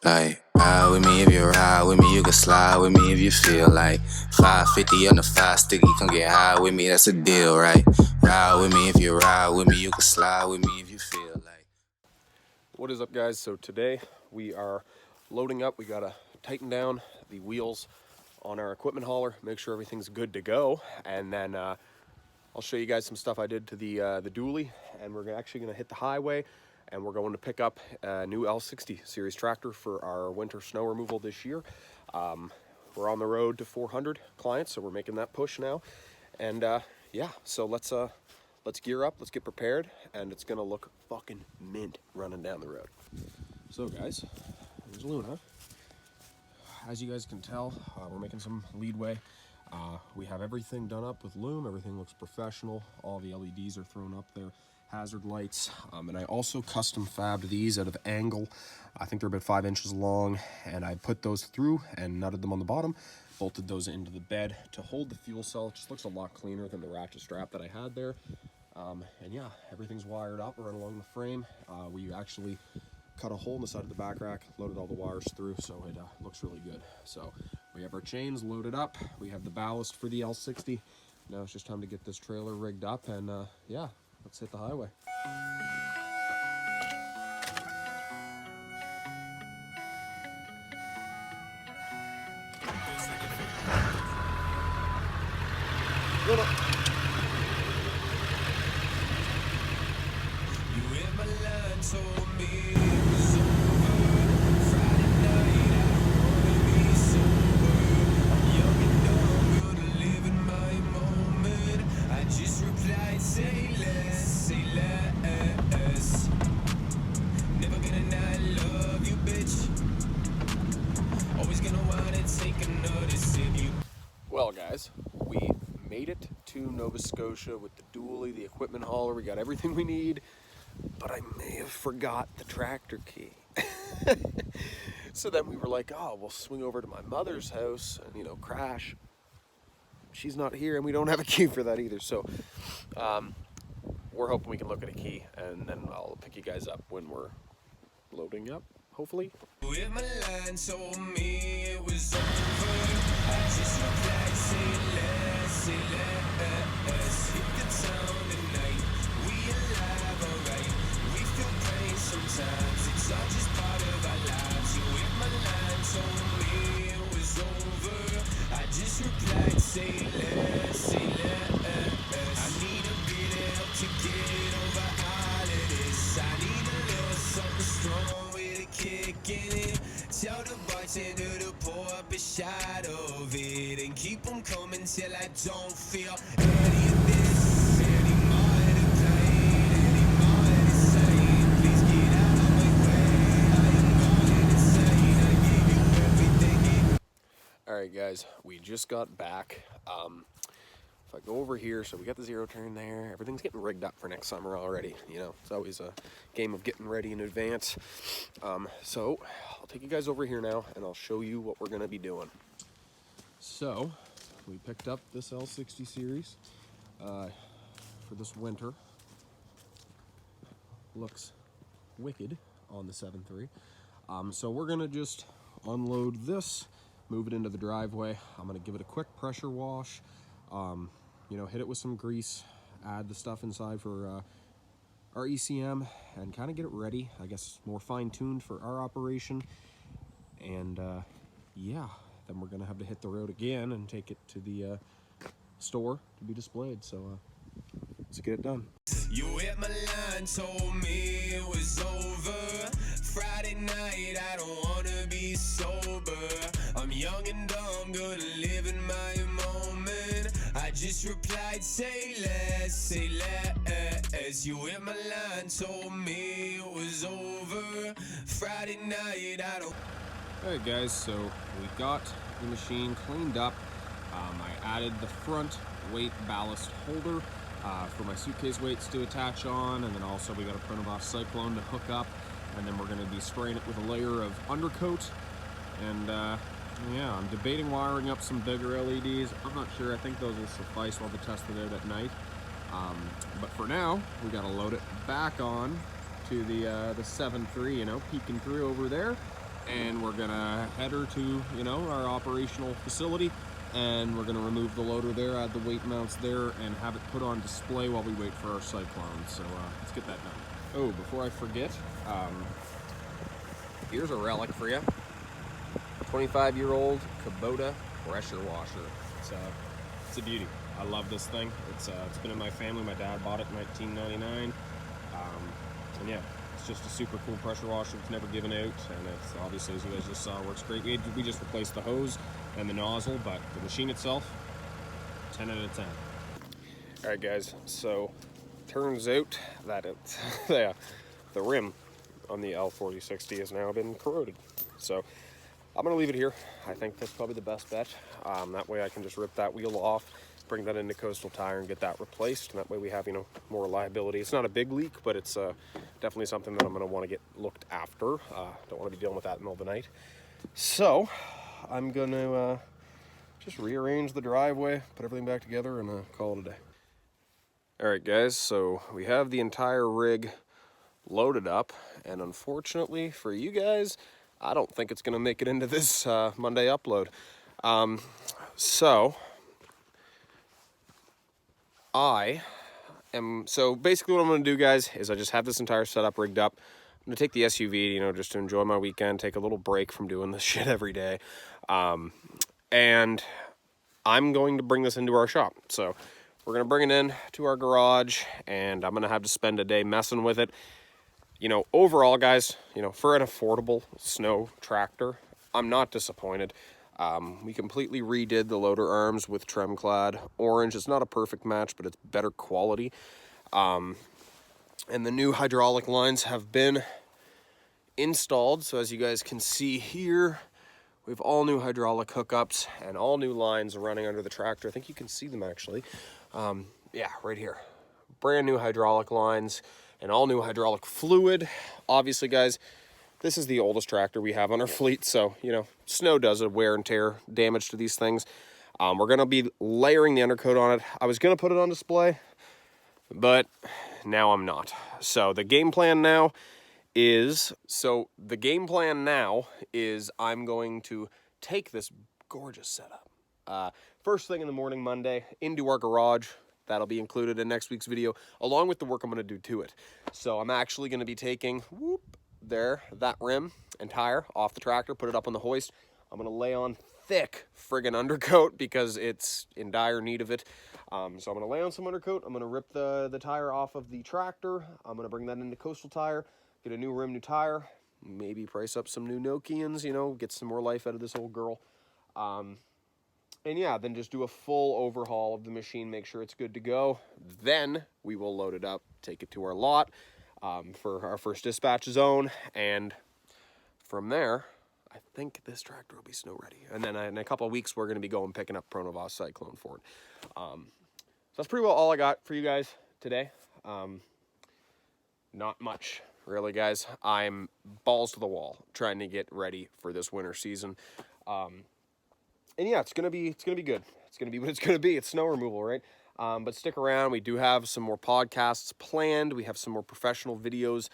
Like, ride with me if you ride with me, you can slide with me if you feel like 550 on the 5 sticky, come get high with me, that's a deal, right? Ride with me if you ride with me, you can slide with me if you feel like. What is up, guys? So today we are loading up. We gotta tighten down the wheels on our equipment hauler, make sure everything's good to go, and then I'll show you guys some stuff I did to the dually, and we're actually gonna hit the highway, and we're going to pick up a new L60 series tractor for our winter snow removal this year. We're on the road to 400 clients, so we're making that push now, and yeah, so let's gear up, let's get prepared, and it's gonna look fucking mint running down the road. So guys, there's Luna. As you guys can tell, we're making some leadway. We have everything done up with loom, everything looks professional, all the LEDs are thrown up there, hazard lights, and I also custom fabbed these out of angle. I think they're about 5 inches long, and I put those through and nutted them on the bottom, bolted those into the bed to hold the fuel cell. It just looks a lot cleaner than the ratchet strap that I had there. And yeah, everything's wired up right along the frame. We actually cut a hole in the side of the back rack, loaded all the wires through, so it looks really good. So we have our chains loaded up, we have the ballast for the L60. Now it's just time to get this trailer rigged up, and yeah, let's hit the highway. Well, guys, we made it to Nova Scotia with the dually, the equipment hauler. We got everything we need, but I may have forgot the tractor key. So then we were like, oh, we'll swing over to my mother's house and, you know, crash. She's not here, and we don't have a key for that either. So we're hoping we can look at a key, and then I'll pick you guys up when we're loading up, hopefully. If my line told me it was over, I just replied, say less, hit the town tonight, we alive, alright, we feel pain sometimes, it's all just part of our lives. You, if my line told me it was over, I just replied, say less, I need a bit of help to get over all of this, I need a little something strong with a kick in it. Tell the bartender to pour up a shot of it and keep them coming till I don't feel any of this anymore. To play anymore to say, please get out of my way. I am going insane. I gave you everything. All right, guys, we just got back. If I go over here, so we got the zero turn there. Everything's getting rigged up for next summer already. You know, it's always a game of getting ready in advance. So I'll take you guys over here now, and I'll show you what we're gonna be doing. So we picked up this L60 series for this winter. Looks wicked on the 7.3. So we're gonna just unload this, move it into the driveway. I'm gonna give it a quick pressure wash. You know, hit it with some grease, add the stuff inside for our ECM, and kind of get it ready, I guess more fine-tuned for our operation. And yeah, then we're gonna have to hit the road again and take it to the store to be displayed. So let's get it done. You hit my line, told me it was over. Friday night, I don't wanna be sober. I'm young and dumb, gonna live in my moment. I just replied, say less, you hit my line, told me it was over. Friday night, I don't... Alright guys, so we got the machine cleaned up. I added the front weight ballast holder for my suitcase weights to attach on, and then also we got a Pronovost Cyclone to hook up, and then we're going to be spraying it with a layer of undercoat. And yeah, I'm debating wiring up some bigger LEDs. I'm not sure. I think those will suffice while we test it out at night. But for now, we got to load it back on to the 7.3, you know, peeking through over there. and we're gonna head her to, you know, our operational facility, and we're gonna remove the loader there, add the weight mounts there, and have it put on display while we wait for our cyclone. So let's get that done. Oh, before I forget, here's a relic for you. 25-year-old Kubota pressure washer. It's a beauty. I love this thing. It's been in my family. My dad bought it in 1999, and yeah, it's just a super cool pressure washer. It's never given out, and it's obviously, as you guys just saw, works great. We just replaced the hose and the nozzle, but the machine itself, 10 out of 10. All right, guys. So turns out that it's the rim on the L60 has now been corroded. So I'm gonna leave it here. I think that's probably the best bet. That way I can just rip that wheel off, bring that into Coastal Tire and get that replaced. And that way we have, you know, more reliability. It's not a big leak, but it's definitely something that I'm gonna wanna get looked after. Don't wanna be dealing with that in the middle of the night. So I'm gonna just rearrange the driveway, put everything back together, and call it a day. All right, guys, so we have the entire rig loaded up, and unfortunately for you guys, I don't think it's gonna make it into this Monday upload. So basically what I'm gonna do, guys, is I just have this entire setup rigged up. I'm gonna take the SUV, you know, just to enjoy my weekend, take a little break from doing this shit every day. And I'm going to bring this into our shop. So we're gonna bring it in to our garage, and I'm gonna have to spend a day messing with it. You know, overall, guys, you know, for an affordable snow tractor, I'm not disappointed. We completely redid the loader arms with Tremclad orange. It's not a perfect match, but it's better quality. And the new hydraulic lines have been installed. So as you guys can see here, we have all new hydraulic hookups and all new lines running under the tractor. I think you can see them actually. Yeah, right here. Brand new hydraulic lines and all new hydraulic fluid. Obviously, guys, this is the oldest tractor we have on our fleet, so, you know, snow does a wear and tear damage to these things. We're going to be layering the undercoat on it. I was going to put it on display, but now I'm not. So the game plan now is I'm going to take this gorgeous setup first thing in the morning Monday into our garage. That'll be included in next week's video, along with the work I'm going to do to it. So I'm actually going to be taking that rim and tire off the tractor, put it up on the hoist. I'm going to lay on thick friggin' undercoat because it's in dire need of it. So I'm going to lay on some undercoat. I'm going to rip the tire off of the tractor. I'm going to bring that into Coastal Tire, get a new rim, new tire, maybe price up some new Nokians, you know, get some more life out of this old girl. And yeah, then just do a full overhaul of the machine, make sure it's good to go. Then we will load it up, take it to our lot for our first dispatch zone. And from there, I think this tractor will be snow ready. And then in a couple of weeks, we're going to be going picking up Pronovost Cyclone for it. So that's pretty well all I got for you guys today. Not much, really, guys. I'm balls to the wall trying to get ready for this winter season. And yeah, it's gonna be good. It's gonna be what it's gonna be. It's snow removal, right? But stick around. We do have some more podcasts planned. We have some more professional videos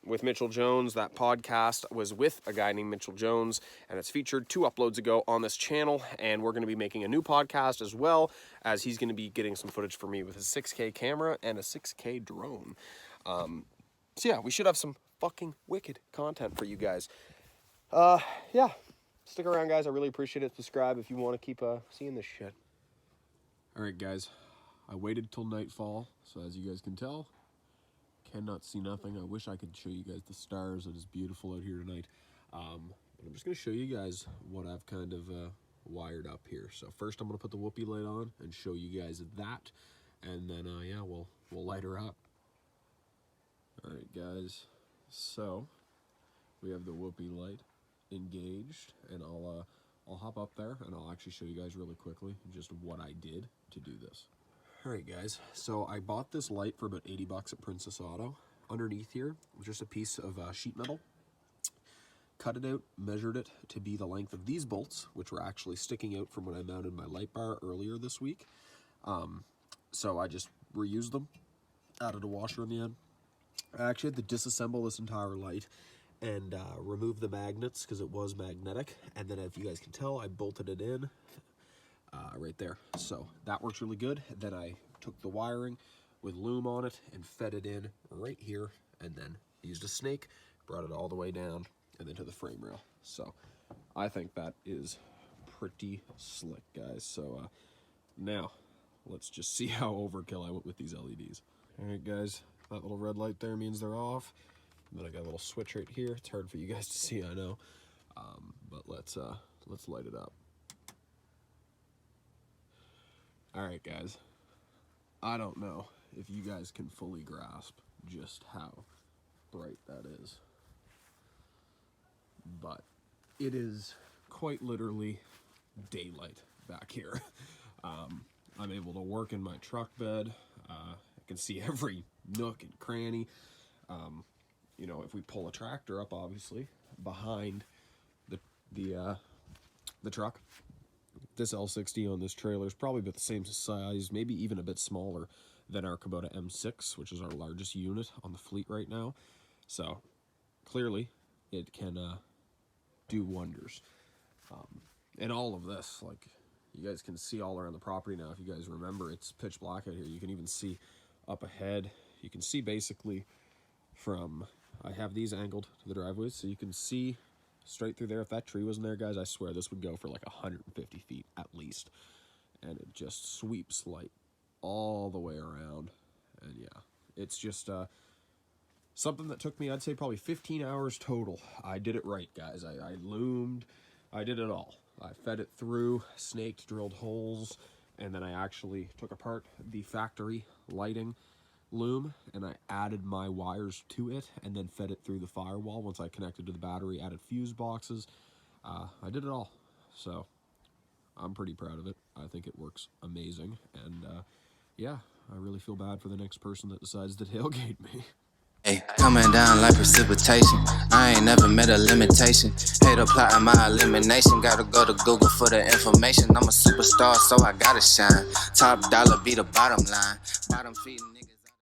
with Mitchell Jones. That podcast was with a guy named Mitchell Jones, and it's featured 2 uploads ago on this channel. And we're gonna be making a new podcast as well, as he's gonna be getting some footage for me with his 6K camera and a 6K drone. So yeah, we should have some fucking wicked content for you guys. Yeah. Stick around, guys. I really appreciate it. Subscribe if you want to keep seeing this shit. All right, guys. I waited till nightfall, so as you guys can tell, cannot see nothing. I wish I could show you guys the stars. It is beautiful out here tonight. But I'm just going to show you guys what I've kind of wired up here. So first, I'm going to put the whoopee light on and show you guys that, and then yeah, we'll light her up. All right, guys. So we have the whoopee light engaged, and I'll hop up there and I'll actually show you guys really quickly just what I did to do this. Alright, guys, so I bought this light for about 80 bucks at Princess Auto. Underneath here was just a piece of sheet metal. Cut it out, measured it to be the length of these bolts, which were actually sticking out from when I mounted my light bar earlier this week. So I just reused them, added a washer in the end. I actually had to disassemble this entire light and removed the magnets because it was magnetic. And then, if you guys can tell, I bolted it in right there. So that works really good. Then I took the wiring with loom on it and fed it in right here, and then used a snake, brought it all the way down and then to the frame rail. So I think that is pretty slick, guys. So now let's just see how overkill I went with these LEDs. All right, guys, that little red light there means they're off. And then I got a little switch right here. It's hard for you guys to see, I know, but let's light it up. All right, guys, I don't know if you guys can fully grasp just how bright that is, but it is quite literally daylight back here. I'm able to work in my truck bed. I can see every nook and cranny. You know, if we pull a tractor up, obviously, behind the truck, this L60 on this trailer is probably about the same size, maybe even a bit smaller than our Kubota M6, which is our largest unit on the fleet right now. So clearly it can do wonders. And all of this, like, you guys can see all around the property now. If you guys remember, it's pitch black out here. You can even see up ahead. You can see basically from, I have these angled to the driveways, so you can see straight through there. If that tree wasn't there, guys, I swear this would go for like 150 feet at least. And it just sweeps light all the way around. And yeah, it's just something that took me, I'd say, probably 15 hours total. I did it right, guys. I loomed, I did it all. I fed it through, snaked, drilled holes, and then I actually took apart the factory lighting loom and I added my wires to it and then fed it through the firewall. Once I connected to the battery, added fuse boxes. I did it all. So I'm pretty proud of it. I think it works amazing. And yeah, I really feel bad for the next person that decides to tailgate me. Hey, coming down like precipitation. I ain't never met a limitation. Hater plotting my elimination. Gotta go to Google for the information. I'm a superstar, so I gotta shine. Top dollar be the bottom line. Bottom feeding niggas.